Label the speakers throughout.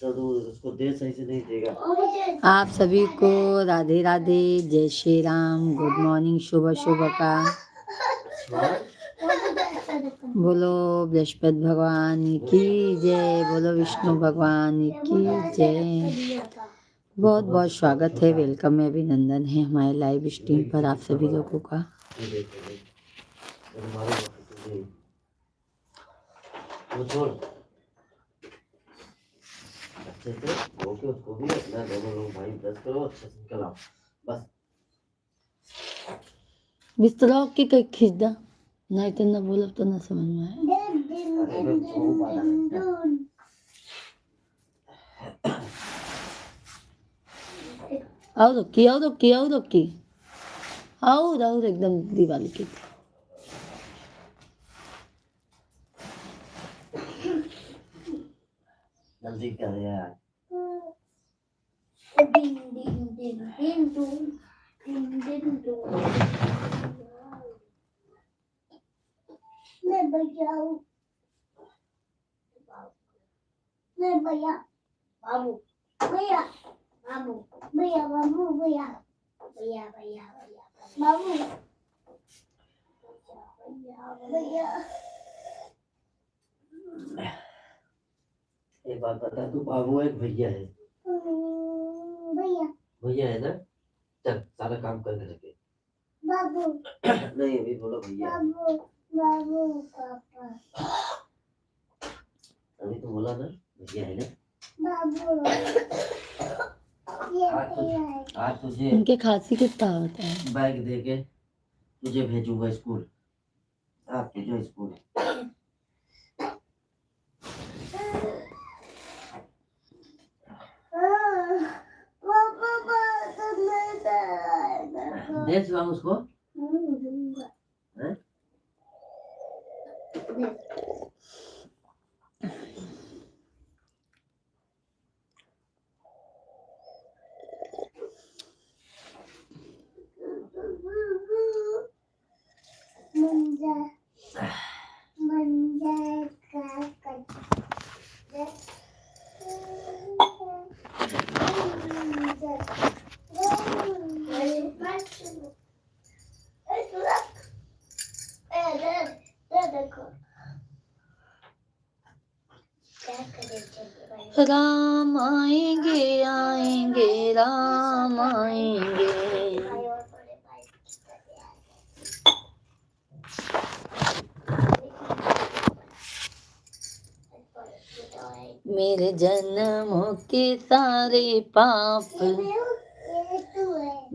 Speaker 1: तो तू उसको दे, सही से नहीं देगा।
Speaker 2: आप सभी को राधे राधे, जय श्री राम, गुड मॉर्निंग, शुभ शुभ का। बोलो बृहस्पति भगवान की जय, बोलो विष्णु भगवान की जय। बहुत बहुत स्वागत है, वेलकम है, अभिनंदन है हमारे लाइव स्ट्रीम पर आप सभी लोगों का।
Speaker 1: वो छोड़, अच्छे से होके उसको भी अपना दोनों लोग भाई ब्रश करो, अच्छे से निकल आओ बस।
Speaker 2: बिस्तरा के कहीं खींच दा, नहीं तो ना बोलो तो ना समझ में आए। आओ रोकी, आओ रोकी, आओ रोकी, आओ आओ एकदम दीवार की।
Speaker 1: जल्दी कर यार।
Speaker 3: मैं बजाऊं, मैं भैया बाबू, भैया बाबू, भैया बाबू, भैया भैया भैया भैया बाबू, भैया।
Speaker 1: एक बात बता, तू बाबू है भैया है?
Speaker 3: भैया
Speaker 1: भैया है ना? चल सारा काम करके रखे।
Speaker 3: बाबू
Speaker 1: नहीं अभी बोलो भैया।
Speaker 3: बाबू बाबू पापा,
Speaker 1: अभी तो बोला ना भैया है ना?
Speaker 3: बाबू
Speaker 1: आज तुझे
Speaker 2: इनके खांसी कितना होता है।
Speaker 1: बैग दे के तुझे भेजूंगा स्कूल। आप भेजो स्कूल। देख लो उसको।
Speaker 2: राम आएंगे आएंगे राम आएंगे। मेरे जन्मों के सारे पाप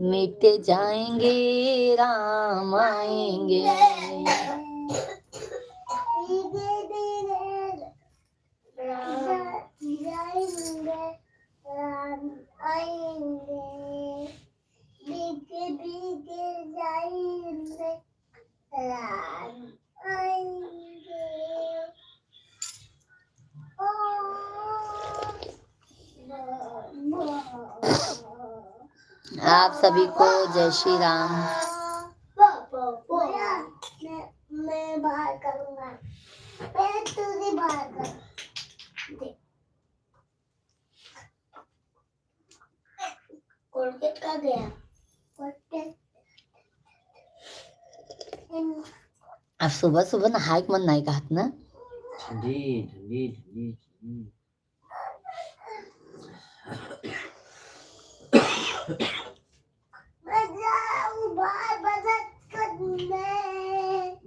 Speaker 2: मिट जाएंगे, राम आएंगे। आप सभी को जय श्री राम।
Speaker 3: मैं बाहर करूंगा, मैं तुझे बाहर कर। कोलगेट का गया, कोलगेट।
Speaker 2: अब सुबह सुबह नहाए मन नहीं कहत ना।
Speaker 1: ठंडी ठंडी ठंडी ठंडी।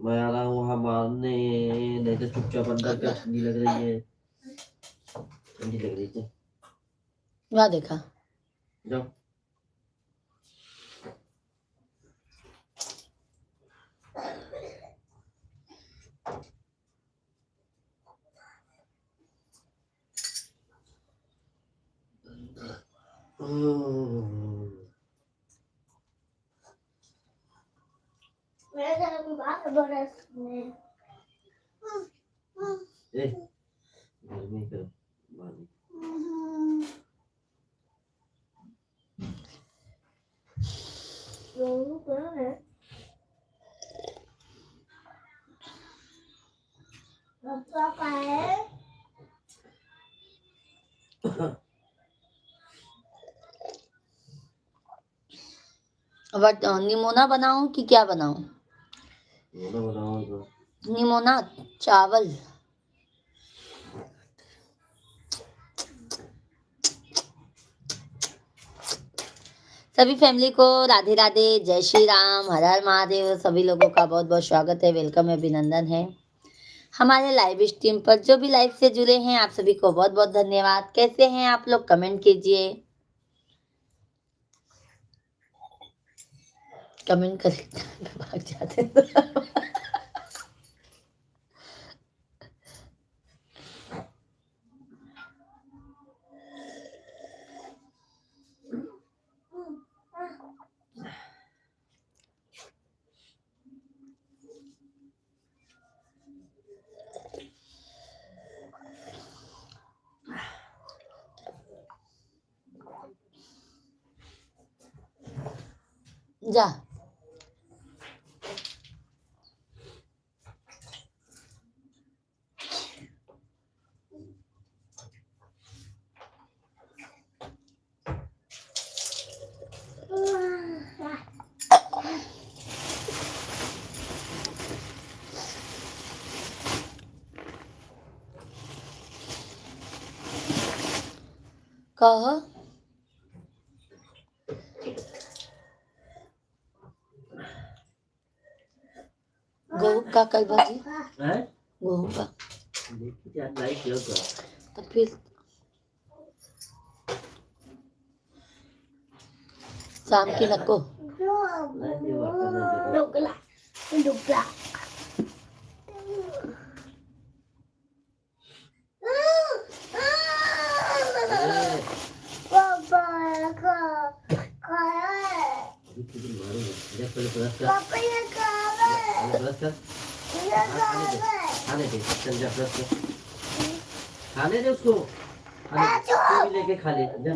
Speaker 1: मैं आ रहा हूँ वहाँ मारने, नहीं तो चुपचाप अंदर क्या। ठंडी लग रही है, ठंडी लग रही है।
Speaker 2: वहाँ देखा
Speaker 1: जाओ। गर्मी कर मानी।
Speaker 2: बट निमोना बनाऊं कि क्या बनाऊं?
Speaker 1: बनाओ तो।
Speaker 2: निमोना चावल। सभी फैमिली को राधे राधे, जय श्री राम, हर हर महादेव। सभी लोगों का बहुत बहुत स्वागत है, वेलकम है, अभिनंदन है हमारे लाइव स्ट्रीम पर। जो भी लाइव से जुड़े हैं आप सभी को बहुत बहुत धन्यवाद। कैसे हैं आप लोग, कमेंट कीजिए, कमेंट कर भाग जाते हैं। जा कहो। गेहूं का कल भाजी
Speaker 1: है
Speaker 2: गेहूं का
Speaker 1: देखिए क्या लाइक किया तो
Speaker 2: तो फिर शाम की नको।
Speaker 1: नहीं ये वर्क करने दे
Speaker 3: डुगला डुगला पापा का
Speaker 1: किसी मारूंगा जब पहले ब्रश कर
Speaker 3: पापा ये
Speaker 1: पहले ब्रश कर खाने दे चल जा ब्रश कर खाने दे उसको तू भी लेके खा ले जा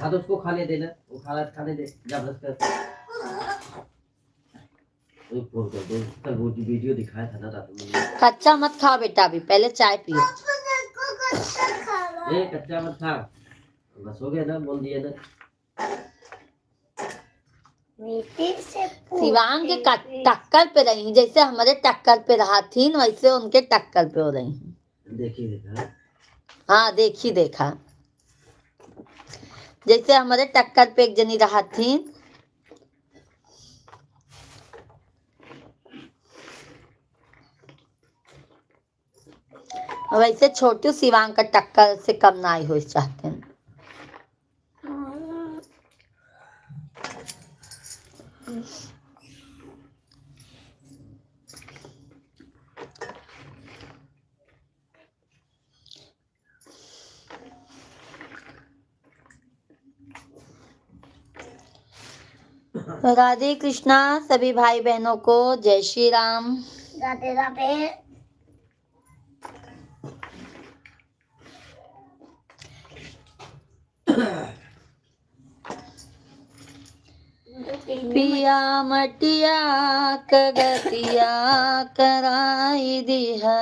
Speaker 1: हाँ तो उसको खाने देना वो खाने दे जा ब्रश कर फोन कर दे कल वो वीडियो दिखाया था ना रात में
Speaker 2: कच्चा मत खाओ बेटा, अभी पहले चाय पियो।
Speaker 1: ए कच्चा मत खा बस हो गया ना बोल दिया ना
Speaker 2: शिवांग के टक्कर पे रही, जैसे हमारे टक्कर पे रहा थी वैसे उनके टक्कर पे हो रही।
Speaker 1: देखिए देखा
Speaker 2: हाँ देखी देखा, जैसे हमारे टक्कर पे एक जनी रहा थी वैसे छोटू शिवांग का टक्कर से कम ना आई हो चाहते हैं। राधे कृष्णा सभी भाई बहनों को, जय श्री राम।
Speaker 3: राधे राधे
Speaker 2: पिया मटिया कगतिया कराई दिया।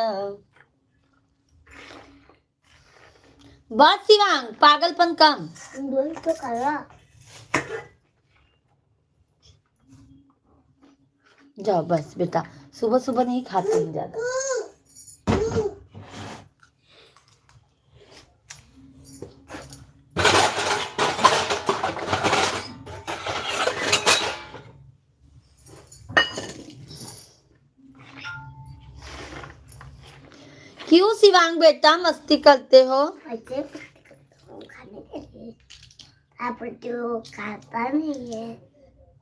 Speaker 2: बस शिवांग पागलपन कम।
Speaker 3: बोल तो करा
Speaker 2: जाओ बस बेटा, सुबह सुबह नहीं खाते हैं ज्यादा। क्यों शिवांग बेटा मस्ती करते हो?
Speaker 3: ऐसे खाने के लिए आप जो खाता नहीं है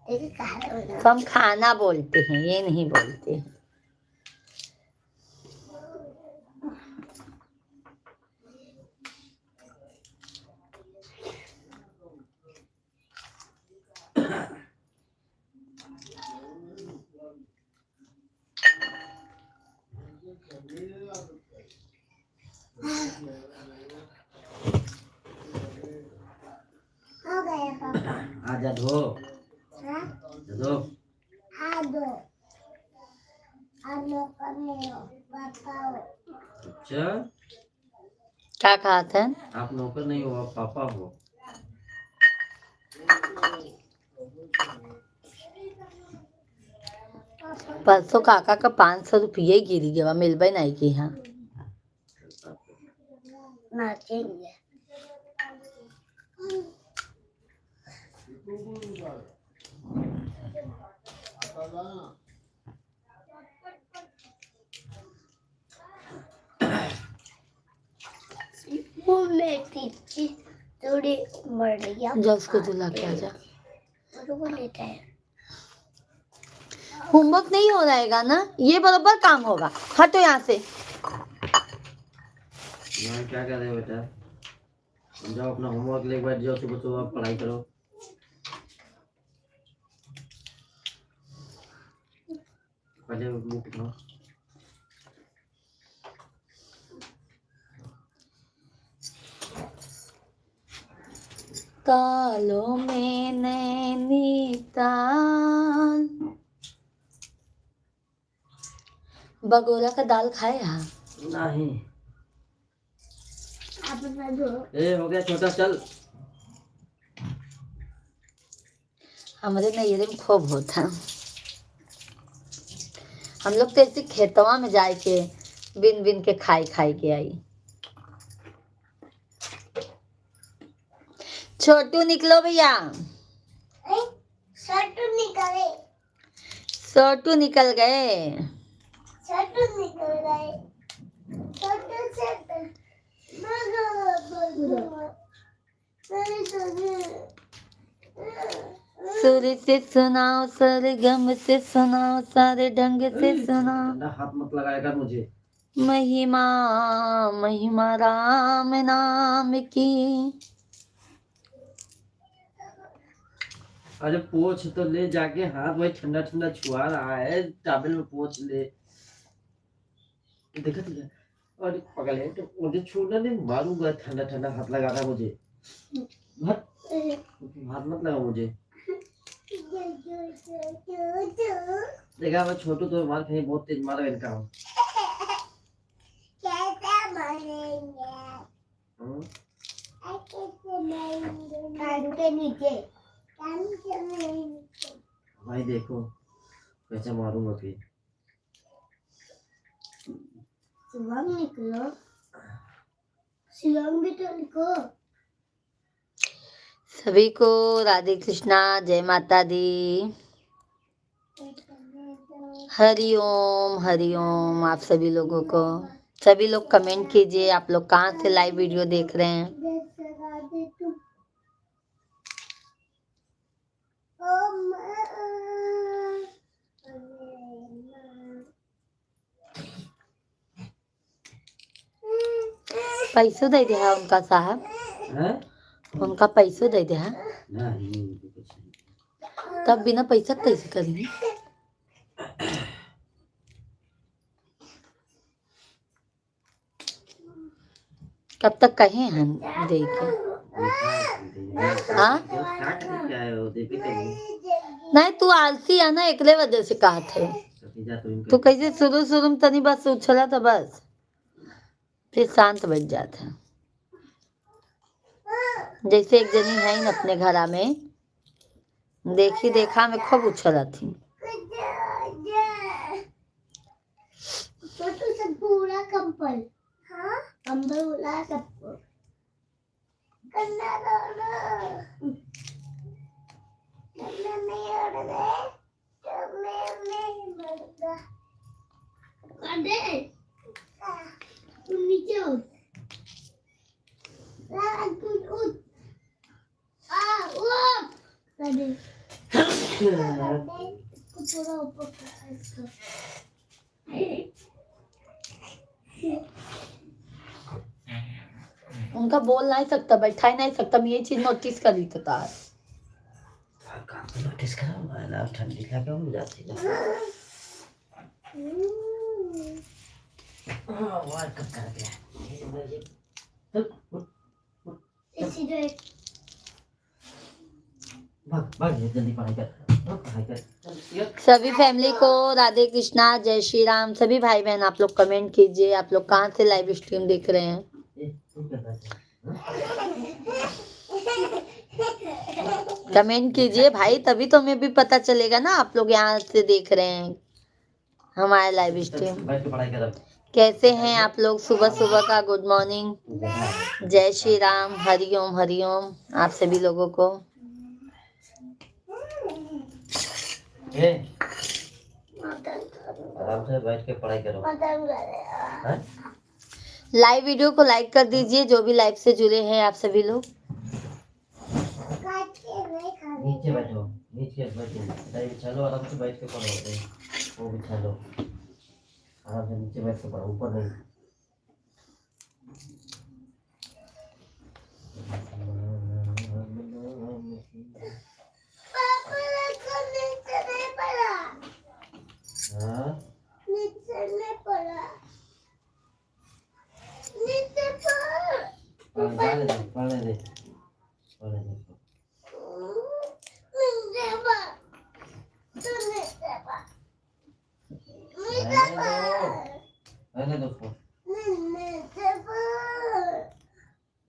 Speaker 3: एक खाना
Speaker 2: तो हम खाना बोलते हैं, ये नहीं बोलते हैं।
Speaker 3: हो गया पापा
Speaker 1: आजा धो
Speaker 3: हाँ
Speaker 1: धो
Speaker 3: हाँ दो आप लोग करने हो बताओ
Speaker 1: अच्छा
Speaker 2: क्या कहा था?
Speaker 1: आप नौकर नहीं हो, आप पापा हो।
Speaker 2: परसों काका का 500 रुपये गिरी गया, मिलबे नहीं की। हाँ
Speaker 3: नाचेंगे। वो मेरी थोड़ी बढ़िया
Speaker 2: जा उसको दुला के आ जा।
Speaker 3: वो लेता है।
Speaker 2: होमवर्क नहीं हो रहेगा ना, ये बराबर काम होगा। हटो यहाँ से।
Speaker 1: यहाँ क्या कर रहे हो बेटा? जाओ अपना होमवर्क लेके बैठ जाओ, सुबह सुबह पढ़ाई करो। पहले बुक उठाओ।
Speaker 2: तालों में नैनीताल। बगोला का दाल खाए? हाँ
Speaker 1: नहीं।
Speaker 3: आप बता दो।
Speaker 1: ए हो गया छोटा, चल।
Speaker 2: हमारे नैरे में खूब होता। हम लोग तो ऐसे खेतवा में जाए के बिन बिन के खाई के आई। छोटू निकलो भैया।
Speaker 3: छोटू निकले।
Speaker 2: छोटू निकल गए।
Speaker 3: छोटू निकल गए। छोटू छोटू
Speaker 2: सुर से सुनाओ, सरगम से सुनाओ, सारे ढंग से सुनाओ।
Speaker 1: हाथ मत लगाएगा मुझे।
Speaker 2: महिमा महिमा राम नाम की।
Speaker 1: अरे पोछ तो ले जाके, हाथ वही ठंडा ठंडा छुआ रहा है, टॉवल में पोछ ले। देखा तुझे? अरे पगल है तो मुझे छूना नहीं, मारूंगा। ठंडा ठंडा हाथ लगा रहा है मुझे। हाथ मत लगा मुझे। देखा मैं छोटू तो मार कहीं बहुत तेज मारा इनका।
Speaker 3: नीचे
Speaker 1: भाई देखो कैसे मारूंगा फिर।
Speaker 3: शिवम निकलो। शिवम भी तो निको।
Speaker 2: सभी को राधे कृष्णा, जय माता दी। हरि ओम आप सभी लोगों को। सभी लोग कमेंट कीजिए, आप लोग कहाँ से लाइव वीडियो देख रहे हैं। पैसों दे दे है उनका साहब
Speaker 1: है?
Speaker 2: उनका पैसों दे दे है।
Speaker 1: नहीं कुछ नहीं।
Speaker 2: तब बिना पैसा कैसे करेंगे? कब तक कहे हम दे के? हाँ नहीं, तू आलसी है ना, एकले वजह से कहा थे। तू कैसे शुरू में तनी बस उछला था, बस फिर शांत बैठ जाता। जैसे एक जनी है न अपने घरा में, देखी देखा में खूब उछला थी।
Speaker 3: छोटू से पूरा कंबल। हाँ कंबल उड़ा सबको। कन्ना नहीं उड़ रहे। मैं अरे तू नीचे उठ। उठ उठ। अरे पूरा ऊपर
Speaker 2: उनका बोल नहीं सकता, बैठा ही नहीं सकता। मैं ये चीज नोटिस कर ली था।
Speaker 1: नोटिस करो ना, ठंडी लगा हो जाती है। वर्क कर गया। भाग जल्दी पढ़ाई कर।
Speaker 2: सभी फैमिली को राधे कृष्णा, जय श्री राम। सभी भाई बहन आप लोग कमेंट कीजिए, आप लोग कहाँ से लाइव स्ट्रीम देख रहे हैं।
Speaker 1: तू क्या करता है?
Speaker 2: कमेंट कीजिए भाई, तभी तो हमें भी पता चलेगा ना आप लोग यहाँ से देख रहे हैं हमारा लाइव स्ट्रीम।
Speaker 1: बैठ के पढ़ाई कर अब।
Speaker 2: कैसे हैं आप लोग? सुबह सुबह का गुड मॉर्निंग, जय श्री राम, हरिओम हरिओम आप सभी लोगों को।
Speaker 1: ए, आराम से बैठ के पढ़ाई करो। हैं?
Speaker 2: लाइव वीडियो को लाइक कर दीजिए जो भी लाइव से जुड़े हैं आप सभी लोग।
Speaker 1: नीचे बैठो, नीचे बैठो, चटाई बिछा लो, आराम से बैठ के पढ़ो। वो बिछा लो, आराम से नीचे बैठ के पढ़ो, ऊपर नहीं। हाँ? पढ़ने दे, पढ़ने दे, पढ़ने दे। रहने दो उसको।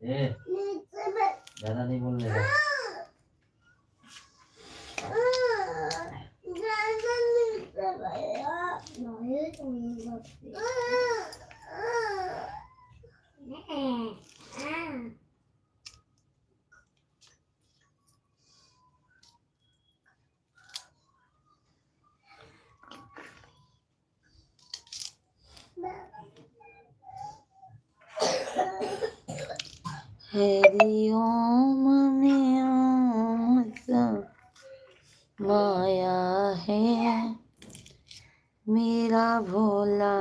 Speaker 1: ए, ज्यादा नहीं बोलने का।
Speaker 2: हरि ओम में ओम सब माया है मेरा भोला।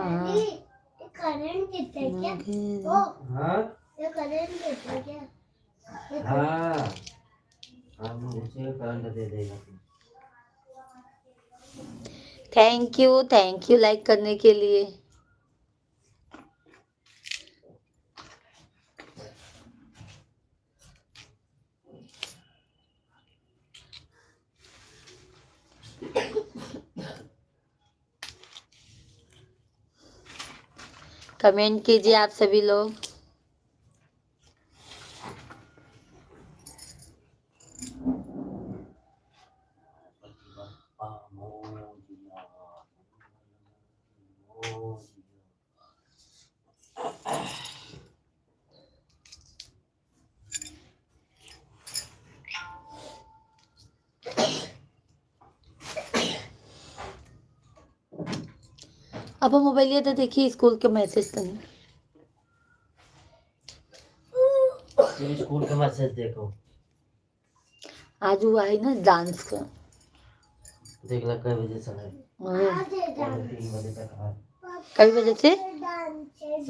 Speaker 3: करंट देता है क्या?
Speaker 2: मगर-
Speaker 1: हाँ?
Speaker 3: ये करंट देता है क्या?
Speaker 1: हाँ, हम उसे करंट दे देगा।
Speaker 2: थैंक यू लाइक करने के लिए। कमेंट कीजिए आप सभी लोग। अब हम मोबाइल तो देखिए स्कूल के मैसेज तो नहीं।
Speaker 1: तुम स्कूल का मैसेज देखो।
Speaker 2: आज हुआ है ना डांस का।
Speaker 1: देख लो कई बजे से है।
Speaker 2: हाँ,
Speaker 1: 3 बजे तक है।
Speaker 2: कई बजे से
Speaker 1: 5:30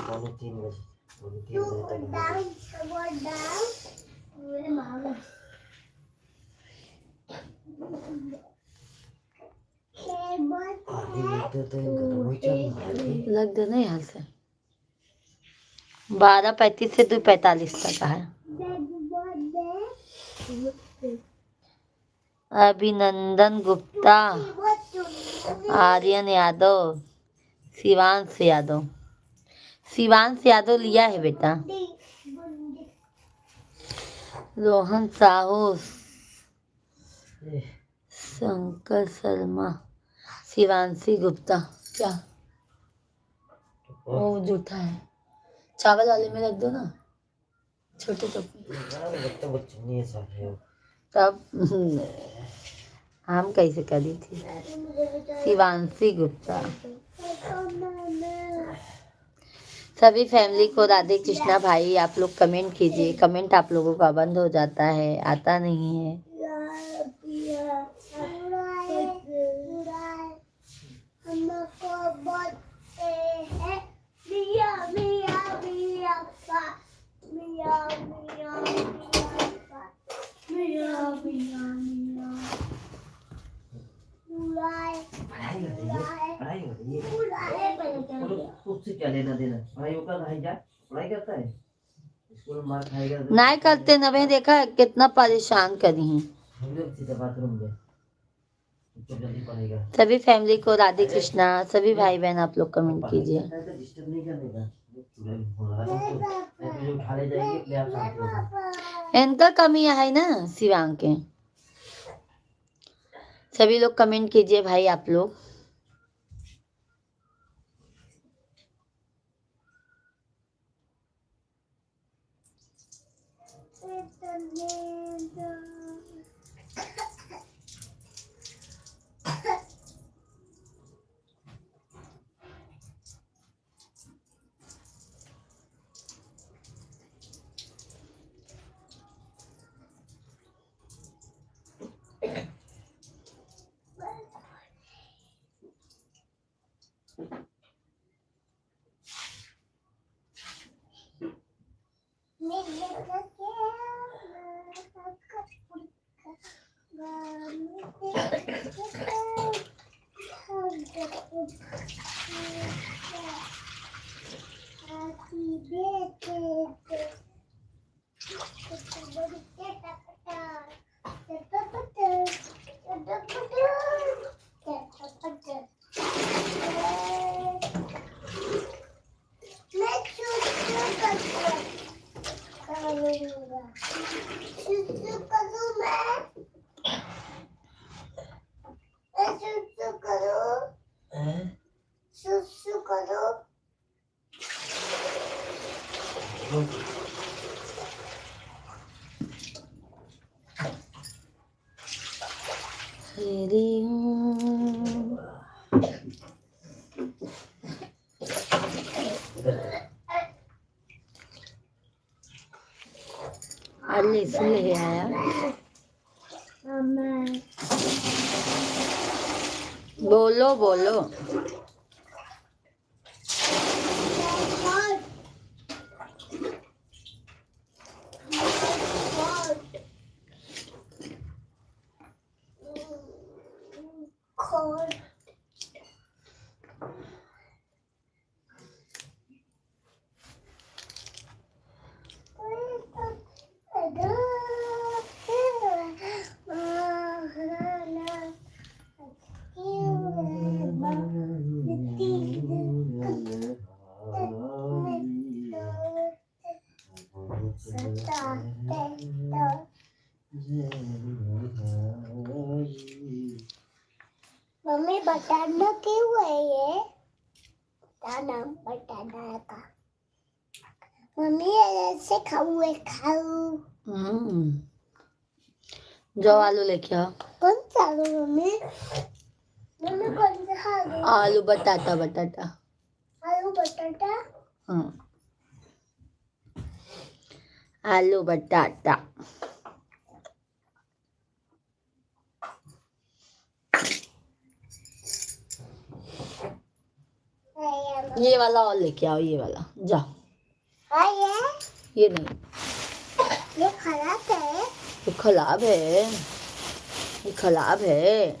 Speaker 1: पौने 3 बजे, पौने 3 बजे तक है। आधी मीटर तो इनका तो वही चल रहा है।
Speaker 2: लग देना यहाँ से 12:35 से 2:45 तक है। अभिनंदन गुप्ता, आर्यन यादव, शिवांश यादव। शिवांश यादव लिया है बेटा। रोहन साहू, शंकर शर्मा, शिवांशी गुप्ता। क्या वो जूठा है, चावल वाले में रख दो ना, छोटे तो
Speaker 1: बच्चे नहीं सब है।
Speaker 2: तब हम कैसे करी थी। शिवांशी गुप्ता। सभी फैमिली को राधे कृष्णा। भाई आप लोग कमेंट कीजिए, कमेंट आप लोगों का बंद हो जाता है, आता नहीं है।
Speaker 1: पढ़ाई हो रही है। उससे क्या लेना देना? पढ़ाई होकर भाई जा, पढ़ाई करता है, स्कूल में मार खाएगा।
Speaker 2: नहीं करते न भाई, देखा कितना परेशान करी हैं।
Speaker 1: हम लोग सीधा बाथरूम में तो जल्दी पढ़ेगा।
Speaker 2: सभी फैमिली को राधे कृष्णा। सभी भाई बहन आप लोग कमेंट कीजिए।
Speaker 1: डिस्टर्ब नहीं करने का। खाली जाएंगे अपने आप शांत हो जाएंगे।
Speaker 2: इनका कमी है ना शिवांग के। सभी लोग कमेंट कीजिए भाई आप लोग। हरी हूँ। अल्ली से ले आया। बोलो बोलो।
Speaker 3: मम्मी बताना क्यों है ये? बताना बताना का। मम्मी ऐसे खाऊं।
Speaker 2: जो आलू लेके आओ।
Speaker 3: कौन सा आलू मम्मी? मम्मी कौन सा आलू?
Speaker 2: आलू बटाटा बटाटा।
Speaker 3: आलू बटाटा?
Speaker 2: हाँ आलू बटाटा। ये वाला और लेके आओ, ये वाला जाओ। ये नहीं,
Speaker 3: ये खराब है।
Speaker 2: ये खराब है, ये खराब है।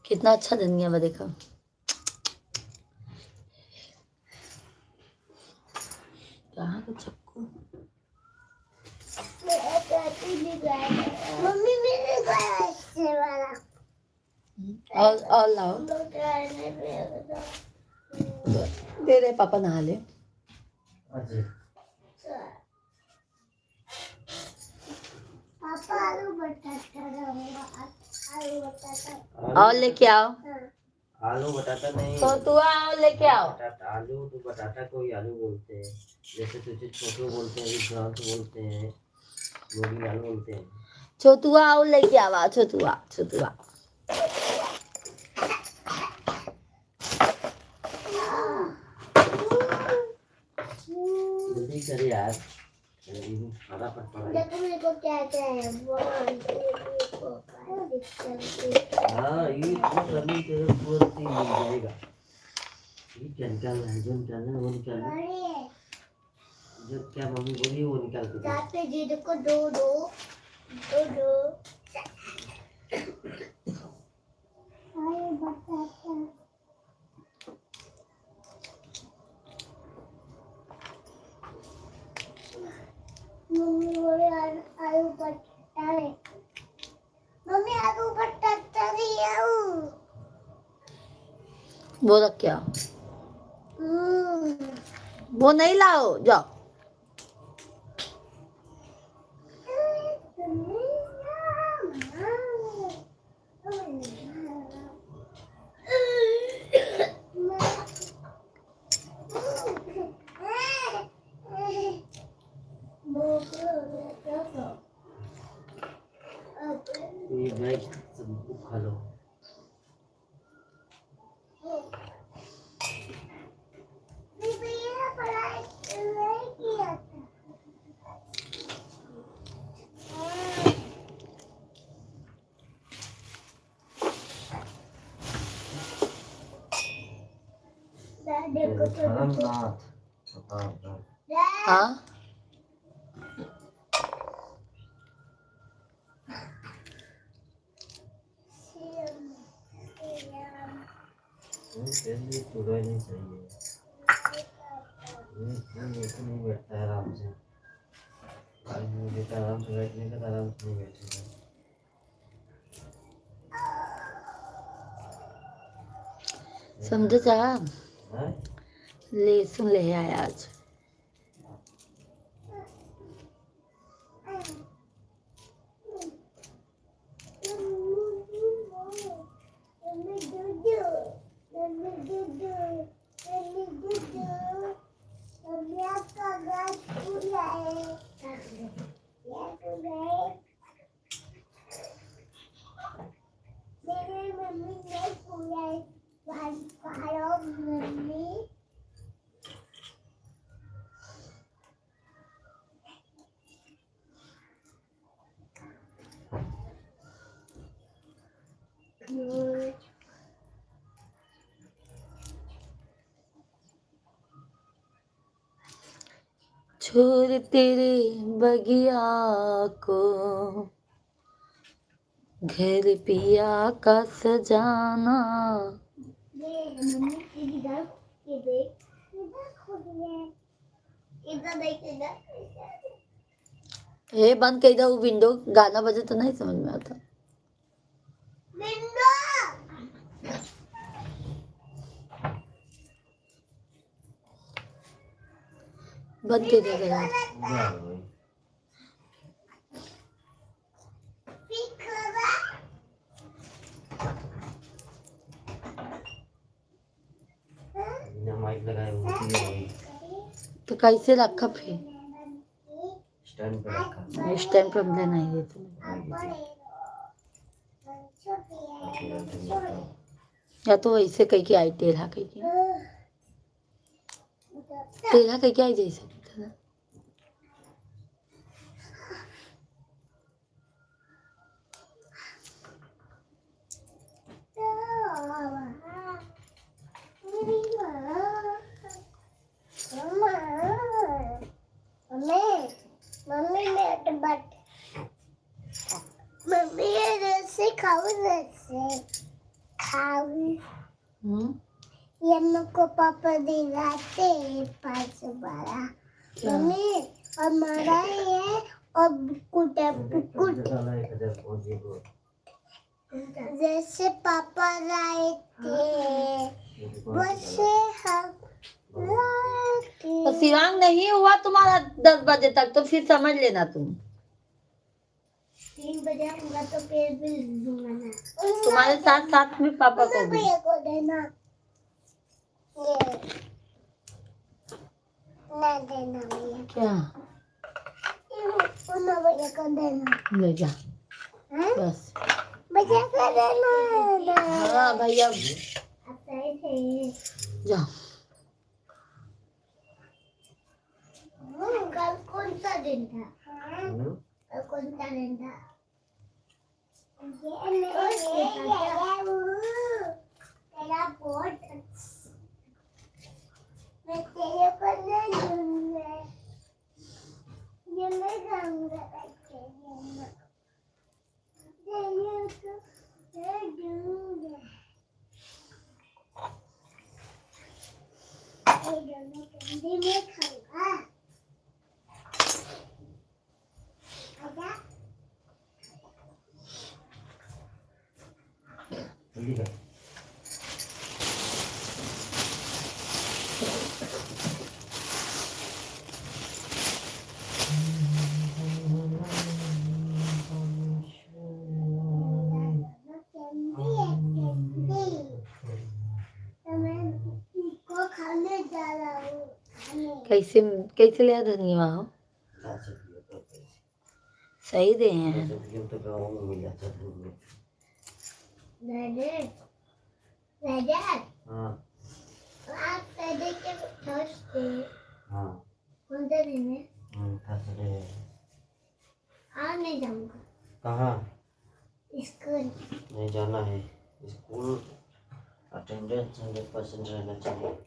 Speaker 2: कितना अच्छा धनिया बा देखा। कहाँ का चक्कू?
Speaker 3: मम्मी मेरे को ऐसे वाला।
Speaker 2: और लाओ। दे रहे पापा नहा ले।
Speaker 3: पापा आलू बटाटा
Speaker 2: और लेके आओ।
Speaker 1: आलू बटाटा नहीं,
Speaker 2: तो तू आओ लेके आओ।
Speaker 1: आलू तो बटाटा को ही आलू बोलते हैं। जैसे तुझे छोटू बोलते हैं, विक्रांत बोलते हैं, वो भी आलू बोलते हैं।
Speaker 2: छोटुआ आओ लेके आवा। छोटुआ छोटुआ
Speaker 1: जल्दी कर यार, फटाफट पढ़ाई।
Speaker 3: देखो मेरे को क्या क्या है।
Speaker 1: हाँ ये तो करनी तेरे तुरंत ही मिल जाएगा। ये क्या निकालना है, जो निकालना है वो निकालना है। जो क्या मम्मी बोली वो निकाल के दे।
Speaker 3: जाते जी देखो दो दो दो दो। आलू बटाटा मम्मी बोले आलू बटाटा है। मम्मी आलू बटाटा दिया।
Speaker 2: वो रख के आओ, वो नहीं लाओ, जाओ।
Speaker 1: ये भाई सब खा लो। धर्मनाथ प्रतापगढ़।
Speaker 2: हाँ
Speaker 1: पहले पूरा नहीं चाहिए। नहीं बैठता है आराम से। बेटा आराम से बैठने का, आराम से नहीं बैठेगा।
Speaker 2: समझो साहब,
Speaker 1: हाँ?
Speaker 2: लहसुन ले आया आज। छोड़ तेरे बगिया को, घर पिया का सजाना। ये बंद कर दो विंडो, गाना बजे तो नहीं समझ में आता। बंद कर दो जरा।
Speaker 1: बिना माइक लगाए होती है।
Speaker 2: तो कैसे रखा फिर?
Speaker 1: स्टैंड पे रखा।
Speaker 2: इस टाइम पर हमने नहीं देते। या तो वैसे कहीं की आई टेढ़ा कहीं की, टेढ़ा कहीं की आई जैसे था।
Speaker 3: मम्मी ये रस्सी खाओ, रस्सी खाओ। ये हमको पापा दिलाते पाँच बारा। मम्मी हमारा ये अब कुट जैसे पापा लाए थे वैसे हम लाए थे।
Speaker 2: तो शिवांग नहीं हुआ तुम्हारा 10 बजे तक, तो फिर समझ लेना तुम।
Speaker 3: 3 बजे होगा तो फिर भी दूंगा ना।
Speaker 2: तुम्हारे साथ साथ में पापा को भी।
Speaker 3: भैया को देना, ये ना देना भैया।
Speaker 2: क्या?
Speaker 3: उन्हें भैया को देना।
Speaker 2: ले जा
Speaker 3: हाँ?
Speaker 2: बस।
Speaker 3: भैया को देना।
Speaker 2: हाँ भैया
Speaker 3: आप सही थे।
Speaker 2: जाओ।
Speaker 3: कल कौन सा दिन था? कल कौन सा दिन था? तेरा बहुत मैं तेरे को नहीं दूंगा, ये मैं खाऊंगा। तेरे को नहीं दूंगा, ये दोनों कैंडी में खाऊंगा। आजा।
Speaker 1: जल्दी कर।
Speaker 3: खाने जा रहा हूँ खाने।
Speaker 2: कैसे कैसे लिया धनिया हो?
Speaker 1: अच्छा किया तो पैसे।
Speaker 2: सही दे हैं।
Speaker 1: अच्छा किया तो गाँव में मिल जाता दूध में।
Speaker 3: राजा
Speaker 1: हाँ
Speaker 3: आप पहले के थर्सडे
Speaker 1: हाँ
Speaker 3: कौन से दिन है?
Speaker 1: थर्सडे।
Speaker 3: आज नहीं जाऊंगा
Speaker 1: कहाँ?
Speaker 3: स्कूल।
Speaker 1: नहीं जाना है स्कूल। अटेंडेंस 100% रहना चाहिए।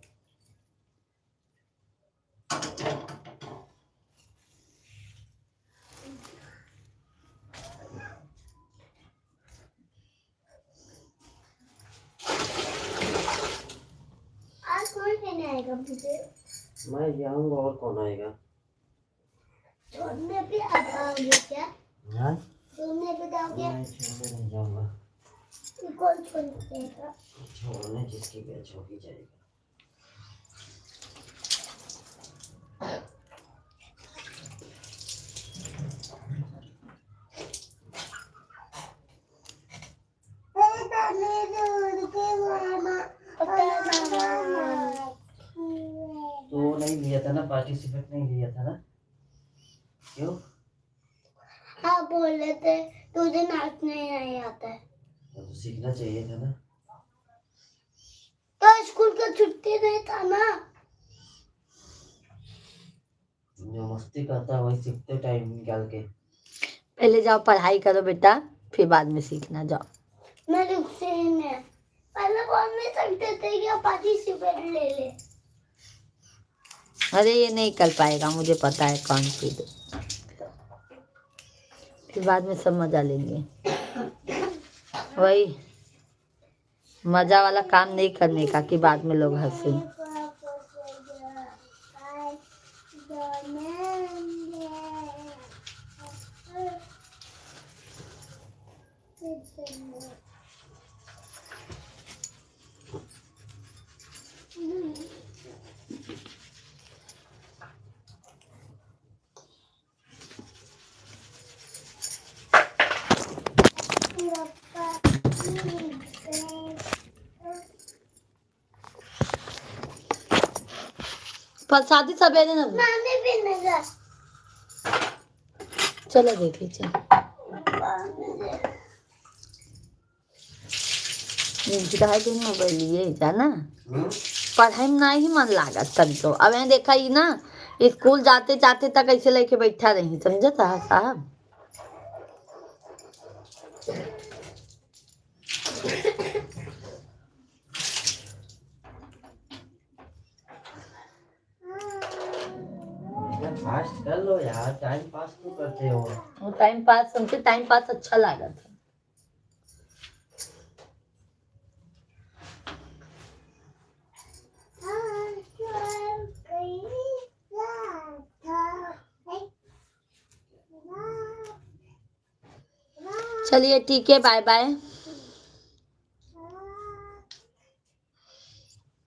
Speaker 3: आज कौन लेने आएगा मुझे?
Speaker 1: मैं जाऊंगा और कौन आएगा?
Speaker 3: छोड़ने भी आप आओगे क्या?
Speaker 1: हाँ
Speaker 3: छोड़ने भी जाओगे?
Speaker 1: मैं छोड़ने नहीं जाऊंगा।
Speaker 3: कौन छोड़ देगा?
Speaker 1: छोड़ने जिसकी बैच होगी जाएगा। तो नहीं लिया था ना, पार्टिसिपेट नहीं लिया था ना? क्यों?
Speaker 3: हाँ बोल रहे थे तुझे नाचने नहीं आता है
Speaker 1: तो सीखना चाहिए था ना।
Speaker 3: तो स्कूल का छुट्टी नहीं था ना।
Speaker 1: जो मस्ती करता है वही सीखते टाइम निकाल के।
Speaker 2: पहले जाओ पढ़ाई करो बेटा, फिर बाद में सीखना। जाओ।
Speaker 3: मैं रुकते ही नहीं। पहले बोल नहीं सकते थे कि पार्टिसिपेट ले ले।
Speaker 2: अरे ये नहीं कर पाएगा, मुझे पता है कॉन्फिडेंस। फिर बाद में सब मजा लेंगे। वही मजा वाला काम नहीं करने का कि बाद में लोग हंसे। शादी सवेरे ना।
Speaker 3: नानी भी नजर।
Speaker 2: चलो देख लीजिए। पढ़ाई दिन मोबाइल लिए जाना, पढ़ाई में ना ही मन लागत तभी तो। अब मैं देखा ही ना, स्कूल जाते जाते तक ऐसे लेके बैठा रही, समझे था साहब।
Speaker 1: फास्ट कर लो यार, टाइम पास क्यों करते हो?
Speaker 2: वो टाइम पास, हमसे टाइम पास अच्छा लगा था। चलिए ठीक है, बाय बाय।